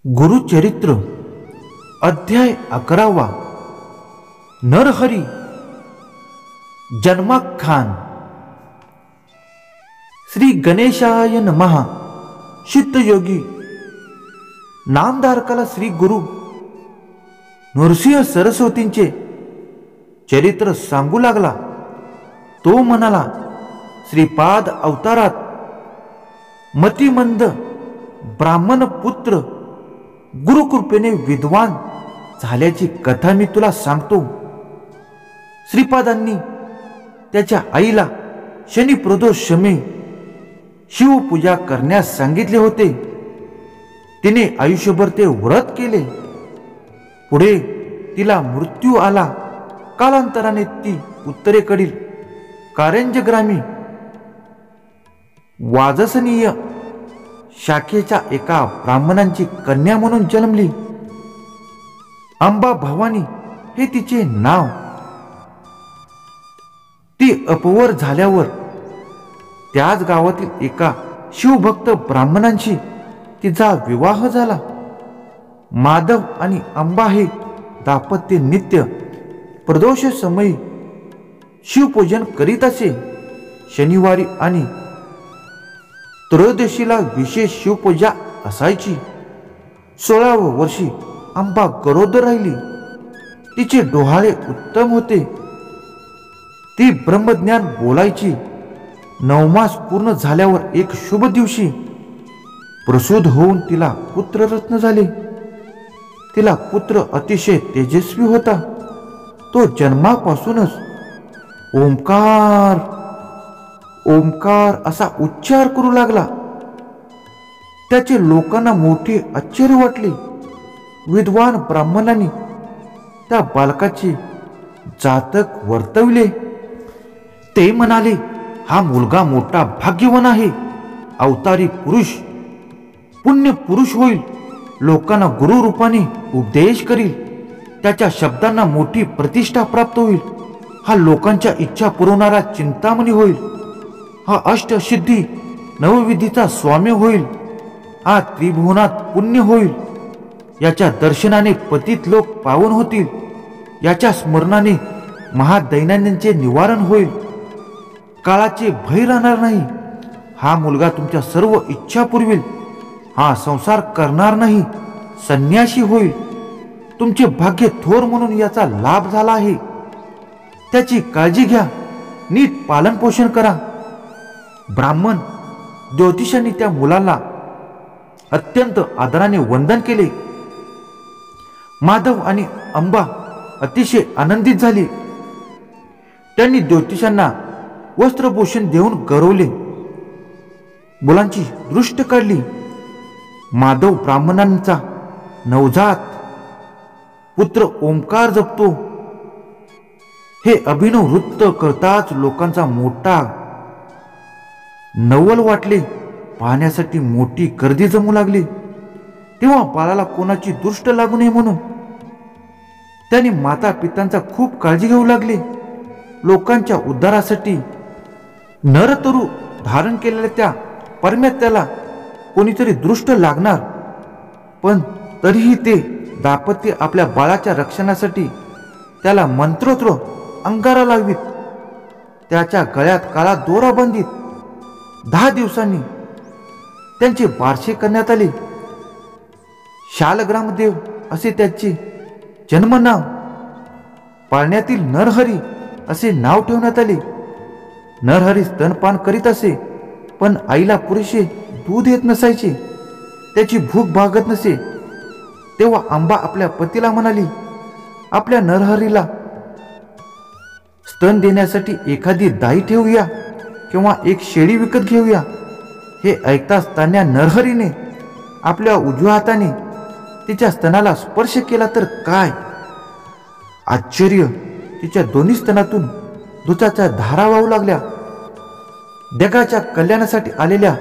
गुरुचरित्र अध्याय 11 नरहरी जन्माख्यान। श्री गणेशाय नमः। चित्तयोगी नामधारकाला श्री गुरु नरसिंह सरस्वतींचे चरित्र सांगू लागला। तो म्हणाला, श्रीपाद अवतारात मतिमंद ब्राह्मण पुत्र गुरुकृपेने विद्वान झाल्याची कथा मी तुला सांगतो। श्रीपादांनी त्याच्या आईला शनी प्रदोषमे शिवपूजा करण्यास सांगितले होते। तिने आयुष्यभर ते व्रत केले। पुढे तिला मृत्यू आला। कालांतराने ती उत्तरेकडील कारंजग्रामी वाजसनीय शाखेच्या एका ब्राह्मणांची कन्या म्हणून जन्मली। अंबा भवानी हे तिचे नाव। ती अपवर झाल्यावर त्याच गावातील एका शिवभक्त ब्राह्मणांशी तिचा विवाह झाला। माधव आणि अंबा हे दाम्पत्य नित्य प्रदोष समयी शिवपूजन करीत असे। शनिवारी आणि त्रयोदशीला विशेष शिवपूजा असायची। 16व्या वर्षी अंबा गरोदर राहिली। तिचे डोहाळे उत्तम होते। ती ब्रह्मज्ञान बोलायची। 9 मास पूर्ण झाल्यावर एक शुभ दिवशी प्रसूत होऊन तिला पुत्ररत्न झाले। तिला पुत्र अतिशय तेजस्वी होता। तो जन्मापासूनच ओंकार ओंकार असा उच्चार करू लागला। त्याचे लोकांना मोठे आश्चर्य वाटले। विद्वान ब्राह्मणांनी त्या बालकाचे जातक वर्तविले। ते म्हणाले, हा मुलगा मोठा भाग्यवान आहे। अवतारी पुरुष पुण्य पुरुष होईल। लोकांना गुरु रूपाने उपदेश करील। त्याच्या शब्दांना मोठी प्रतिष्ठा प्राप्त होईल। हा लोकांच्या इच्छा पुरवणारा चिंतामणी होईल। हा अष्टसिद्धी नवविधीचा स्वामी होईल। हा त्रिभुवनात पुण्य होईल। याच्या दर्शनाने पतित लोक पावन होतील। याच्या स्मरणाने महादैन्यांचे निवारण होईल। काळाचे भय राहणार नाही। हा मुलगा तुमच्या सर्व इच्छा पुरविल। हा संसार करणार नाही, संन्यासी होईल। तुमचे भाग्य थोर म्हणून याचा लाभ झाला आहे। त्याची काळजी घ्या, नीट पालन पोषण करा। ब्राह्मण ज्योतिषांनी त्या मुलाला अत्यंत आदराने वंदन केले। माधव आणि अंबा अतिशय आनंदित झाली। त्यांनी ज्योतिषांना वस्त्रभूषण देऊन गौरवले। मुलांची दृष्ट काढली। माधव ब्राह्मणांचा नवजात पुत्र ओंकार जपतो हे अभिनव वृत्त करताच लोकांचा मोठा नवल वाटले। पाहण्यासाठी मोठी गर्दी जमू लागली। तेव्हा बाळाला कोणाची दृष्ट लागू नये म्हणून त्याने माता पितांचा खूप काळजी घेऊ लागले। लोकांच्या उद्धारासाठी नरतरू धारण केलेल्या त्या परमेत्याला कोणीतरी दृष्ट लागणार। पण तरीही ते दाम्पत्य आपल्या बाळाच्या रक्षणासाठी त्याला मंत्रोत्र अंगारा लावित। त्याच्या गळ्यात काळा दोरा बांधित 10 दिवसांनी त्यांचे बारसे करण्यात आले। शालग्रामदेव असे त्याचे जन्मनाव। पाळण्यातील नरहरी असे नाव ठेवण्यात आले। नरहरी स्तनपान करीत असे, पण आईला पुरेसे दूध येत नसायचे। त्याची भूक भागत नसे। तेव्हा अंबा आपल्या पतीला म्हणाली, आपल्या नरहरीला स्तन देण्यासाठी एखादी दाई ठेवूया किंवा एक शेळी विकत घेऊया। हे ऐकताच तान्या नरहरीने आपल्या उजव्या हाताने तिच्या स्तनाला स्पर्श केला तर काय आश्चर्य! तिच्या दोन्ही स्तनातून दुधाच्या धारा वाहू लागल्या। जगाच्या कल्याणासाठी आलेल्या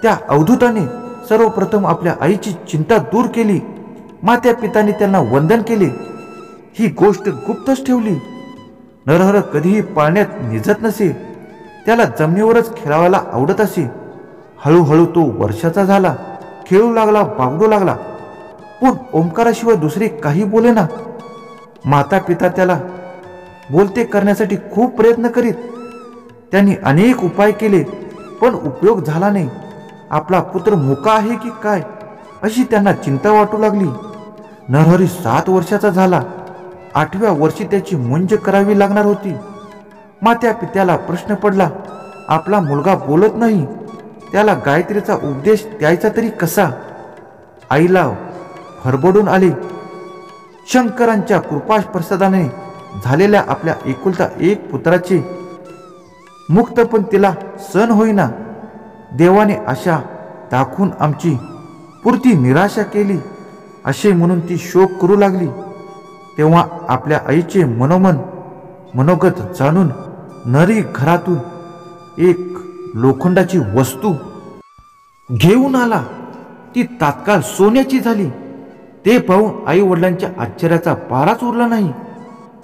त्या अवधूताने सर्वप्रथम आपल्या आईची चिंता दूर केली। मात्या पिताने त्यांना वंदन केले। ही गोष्ट गुप्तच ठेवली। नरहर कधीही पाळण्यात निजत नसे। त्याला जमिनीवरच खेळायला आवडत असे। हळूहळू तो वर्षाचा झाला। खेळू लागला, बागडू लागला। पण ओंकाराशिवाय दुसरे काही बोलेना. माता पिता त्याला बोलते करण्यासाठी खूप प्रयत्न करीत. त्यांनी अनेक उपाय केले पण उपयोग झाला नाही. आपला पुत्र मुका आहे की काय अशी त्यांना चिंता वाटू लागली. नरहरी 7 वर्षाचा झाला. 8व्या वर्षी त्याची मुंज करावी लागणार होती. मात्या पित्याला प्रश्न पडला, आपला मुलगा बोलत नाही, त्याला गायत्रीचा उपदेश द्यायचा तरी कसा. आईला हरबडून आले. शंकरांच्या कृपाप्रसादाने झालेल्या आपल्या एकुलता एक पुत्राचे मुक्त पण तिला सण होईना. देवाने आशा दाखवून आमची पुरती निराशा केली असे म्हणून ती शोक करू लागली. तेव्हा आपल्या आईचे मनोगत जाणून नरी घरातून एक लोखंडाची वस्तू घेऊन आला. ती तात्काळ सोन्याची झाली. ते पाहून आई वडिलांच्या आश्चर्याचा पाराच उरला नाही.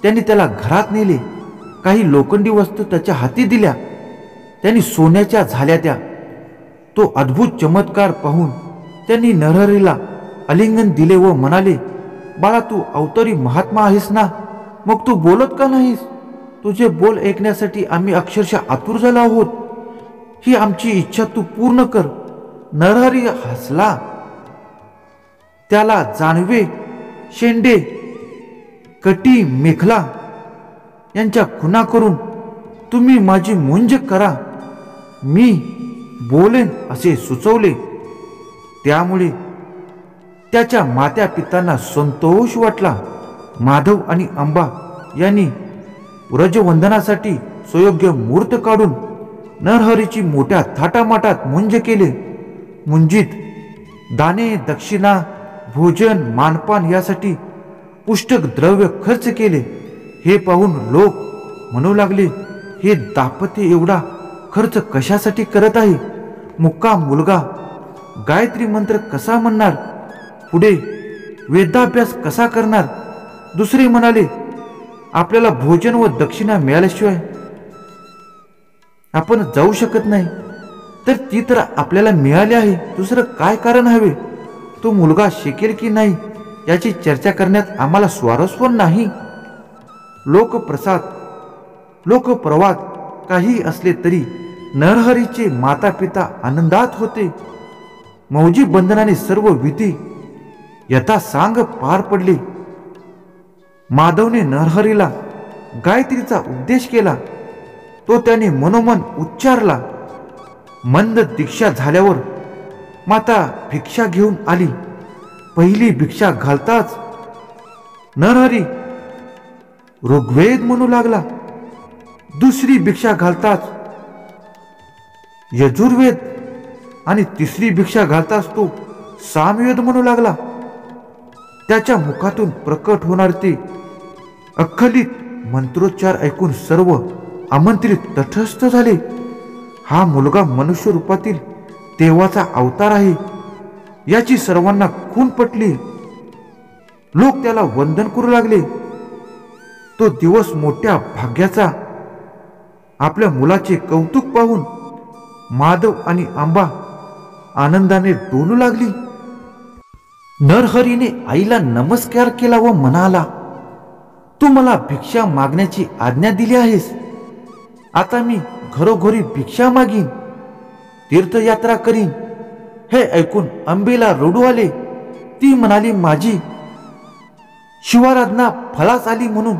त्यांनी त्याला घरात नेले. काही लोखंडी वस्तू त्याच्या हाती दिल्या. त्यांनी सोन्याच्या झाल्या त्या. तो अद्भुत चमत्कार पाहून त्यांनी नरहरीला आलिंगन दिले व म्हणाले, बाळा तू अवतारी महात्मा आहेस ना, मग तू बोलत का नाहीस. तुझे बोल ऐकण्यासाठी आम्ही अक्षरशः आतुर झालो आहोत. ही आमची इच्छा तू पूर्ण कर. नरहरी हसला. त्याला जानवे, शेंडे, कटी, मेखला यांच्या खुणा करून तुम्ही माझी मुंज करा, मी बोलेन असे सुचवले. त्यामुळे त्याच्या मात्या पित्यांना संतोष वाटला. माधव आणि अंबा यांनी व्रजवंदनासाठी सुयोग्य मुहूर्त काढून नरहरीची मोठ्या थाटामाटात मुंज केले. मुंजीत दाने, दक्षिणा, भोजन, मानपान यासाठी पुष्कळ द्रव्य खर्च केले. हे पाहून लोक म्हणू लागले, हे दाम्पत्य एवढा खर्च कशासाठी करत आहे. मुक्का मुलगा गायत्री मंत्र कसा म्हणणार, पुढे वेदाभ्यास कसा करणार. दुसरे म्हणाले, आपल्याला भोजन व दक्षिणा मिळाल्याशिवाय आपण जाऊ शकत नाही, तर ती तर आपल्याला मिळाली आहे, दुसरं काय कारण हवे. तो मुलगा शिकेल की नाही याची चर्चा करण्यात आम्हाला स्वारस्य नाही. लोकप्रवाद काही असले तरी नरहरीचे माता पिता आनंदात होते. मौजी बंधनाने सर्व विधी यथासांग पार पडले. माधवने नरहरीला गायत्रीचा उपदेश केला. तो त्याने मनोमन उच्चारला. मंद दीक्षा झाल्यावर माता भिक्षा घेऊन आली. पहिली भिक्षा घालताच नरहरी ऋग्वेद म्हणू लागला. दुसरी भिक्षा घालताच यजुर्वेद आणि तिसरी भिक्षा घालताच तो सामवेद म्हणू लागला. त्याच्या मुखातून प्रकट होणार ते अखलित मंत्रोच्चार ऐकून सर्व आमंत्रित तटस्थ झाले. हा मुलगा मनुष्य रूपातील देवाचा अवतार आहे याची सर्वांना खूण पटली. लोक त्याला वंदन करू लागले. तो दिवस मोठ्या भाग्याचा. आपल्या मुलाचे कौतुक पाहून माधव आणि अंबा आनंदाने डोलू लागली. नरहरीने आईला नमस्कार केला व म्हणाला, तू मला भिक्षा मागण्याची आज्ञा दिली आहेस. आता मी घरोघरी भिक्षा मागीन, तीर्थयात्रा करीन. हे ऐकून अंबेला रडू आले. ती म्हणाली, माझी शिवाराधना फळास आली म्हणून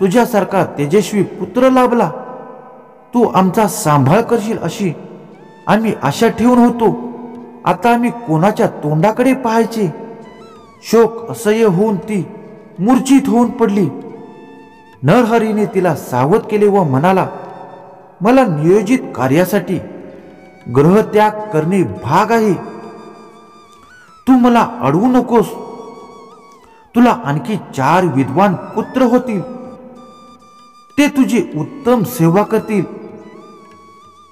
तुझ्यासारखा तेजस्वी पुत्र लाभला. तू आमचा सांभाळ करशील अशी आम्ही आशा ठेवून होतो. आता आम्ही कोणाच्या तोंडाकडे पाहायचे. शोक असह्य होऊन ती मूर्छित होऊन पडली. नरहरीने तिला सावध केले व म्हणाला, मला नियोजित कार्यासाठी ग्रहत्याग करणे भाग आहे. तू मला अडवू नकोस. तुला आणखी 4 विद्वान पुत्र होतील. ते तुझी उत्तम सेवा करतील.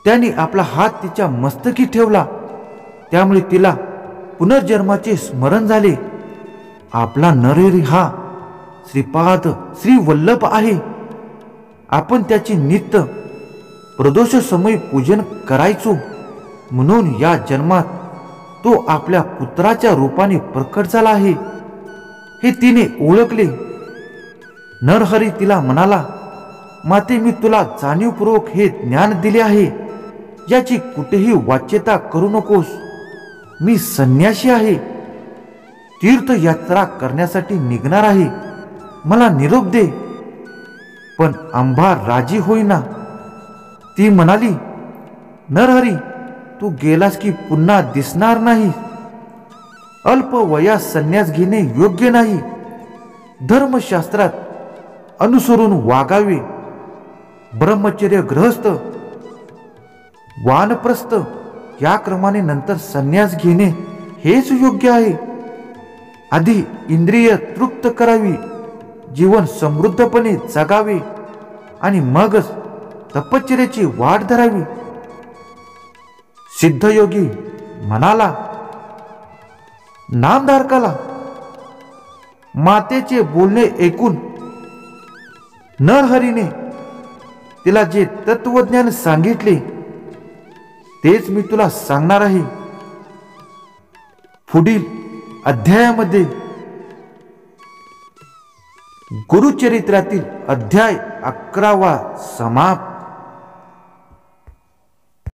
त्यांनी आपला हात तिच्या मस्तकी ठेवला. त्यामुळे तिला पुनर्जन्माचे स्मरण झाले. आपला नरहरी हा श्रीपाद श्री वल्लभ आहे. आपण त्याची नित्य प्रदोष समय पूजन करायचो. म्हणून या जन्मात तो आपल्या पुत्राच्या रूपाने प्रकट झाला आहे. हे तिने ओळखले. नरहरी तिला म्हणाला, माते, मी तुला जाणीवपूर्वक हे ज्ञान दिले आहे, याची कुठेही वाच्यता करू नकोस. मी संन्यासी आहे, तीर्थयात्रा करण्यासाठी निघणार आहे. मला निरोप दे. पण अंबा राजी होईना. ती म्हणाली, नरहरी, तू गेलास की पुन्हा दिसणार नाही. अल्प वयात संन्यास घेणे योग्य नाही. धर्मशास्त्रात अनुसरून वागावे. ब्रह्मचर्य, गृहस्थ, वानप्रस्थ या क्रमाने नंतर संन्यास घेणे हेच योग्य आहे. आधी इंद्रिय तृप्त करावी, जीवन समृद्धपणे जगावे आणि मगच तपश्चर्याची वाट धरावी. सिद्धयोगी म्हणाला नामधारकाला. मातेचे बोलणे ऐकून नरहरीने तिला जे तत्वज्ञान सांगितले तेच मी तुला सांगणार आहे. पुढील अध्यायामध्ये गुरुचरित्रातील अध्याय 11 समाप्त.